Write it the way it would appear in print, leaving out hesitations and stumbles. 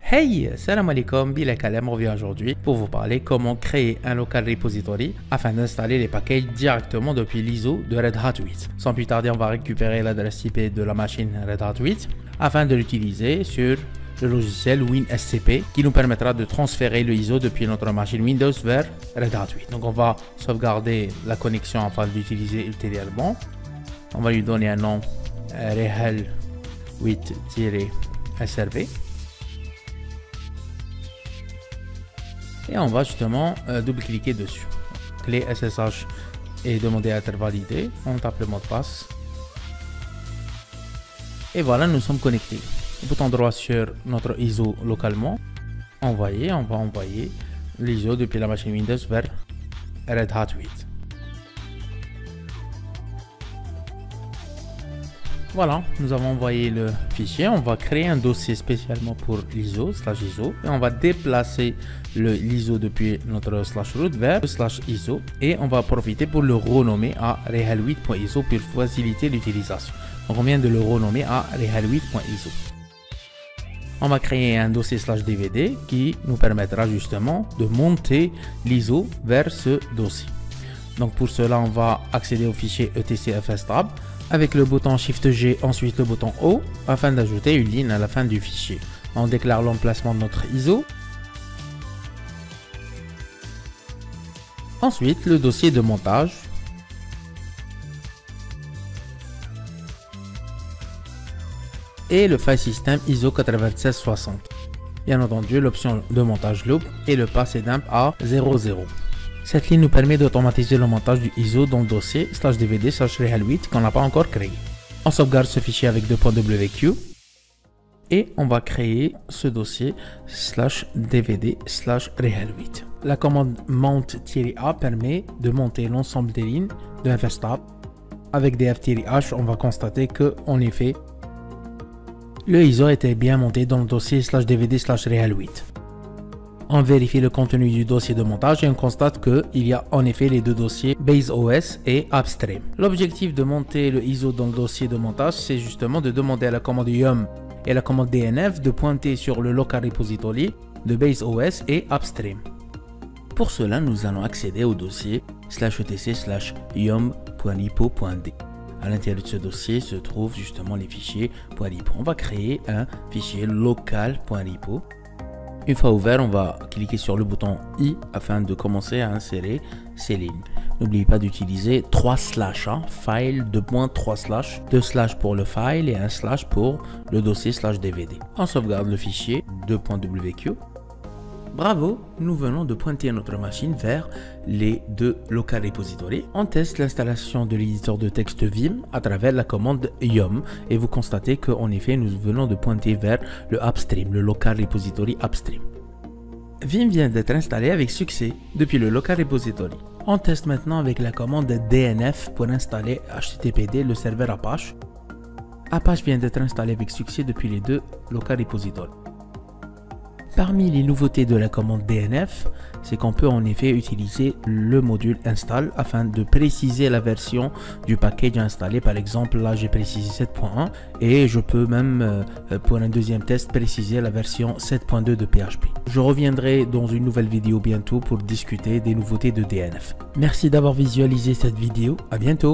Hey, salam alaikum, Bilal Kalem revient aujourd'hui pour vous parler comment créer un local repository afin d'installer les packages directement depuis l'ISO de Red Hat 8. Sans plus tarder, on va récupérer l'adresse IP de la machine Red Hat 8 afin de l'utiliser sur le logiciel WinSCP qui nous permettra de transférer le ISO depuis notre machine Windows vers Red Hat 8. Donc on va sauvegarder la connexion afin d'utiliser ultérieurement. On va lui donner un nom Rehal 8-SRV. Et on va justement double-cliquer dessus. Clé SSH est demandée à être validée. On tape le mot de passe. Et voilà, nous sommes connectés. Bouton droit sur notre ISO localement. Envoyer, on va envoyer l'ISO depuis la machine Windows vers Red Hat 8. Voilà, nous avons envoyé le fichier. On va créer un dossier spécialement pour l'ISO, /ISO. Et on va déplacer l'ISO depuis notre /root vers le /ISO. Et on va profiter pour le renommer à rehal8.iso pour faciliter l'utilisation. Donc on vient de le renommer à rehal8.iso. On va créer un dossier /dvd qui nous permettra justement de monter l'ISO vers ce dossier. Donc pour cela, on va accéder au fichier etcfstab avec le bouton Shift G, ensuite le bouton O, afin d'ajouter une ligne à la fin du fichier. On déclare l'emplacement de notre ISO. Ensuite, le dossier de montage. Et le file system ISO 9660. Bien entendu, l'option de montage loop et le pass dump à 00. Cette ligne nous permet d'automatiser le montage du ISO dans le dossier /dvd /rehal8 qu'on n'a pas encore créé. On sauvegarde ce fichier avec .wq et on va créer ce dossier /dvd /rehal8. La commande mount-a permet de monter l'ensemble des lignes de fstab. Avec df-h, on va constater que en effet, le ISO était bien monté dans le dossier /dvd /rehal8. On vérifie le contenu du dossier de montage et on constate qu'il y a en effet les deux dossiers BaseOS et Upstream. L'objectif de monter le ISO dans le dossier de montage, c'est justement de demander à la commande yum et la commande dnf de pointer sur le local repository de BaseOS et Upstream. Pour cela, nous allons accéder au dossier /etc/yum.repo.d. À l'intérieur de ce dossier se trouvent justement les fichiers .repo. On va créer un fichier local.repo. Une fois ouvert, on va cliquer sur le bouton I afin de commencer à insérer ces lignes. N'oubliez pas d'utiliser 3 slash, file, 2.3 2 pour le file et 1 pour le dossier /dvd. On sauvegarde le fichier 2.wq. Bravo, nous venons de pointer notre machine vers les deux local repositories. On teste l'installation de l'éditeur de texte Vim à travers la commande yum et vous constatez qu'en effet nous venons de pointer vers le upstream, le local repository upstream. Vim vient d'être installé avec succès depuis le local repository. On teste maintenant avec la commande dnf pour installer httpd, le serveur Apache. Apache vient d'être installé avec succès depuis les deux local repositories. Parmi les nouveautés de la commande dnf, c'est qu'on peut en effet utiliser le module install afin de préciser la version du package installé. Par exemple, là j'ai précisé 7.1 et je peux même pour un deuxième test préciser la version 7.2 de PHP. Je reviendrai dans une nouvelle vidéo bientôt pour discuter des nouveautés de dnf. Merci d'avoir visualisé cette vidéo, à bientôt.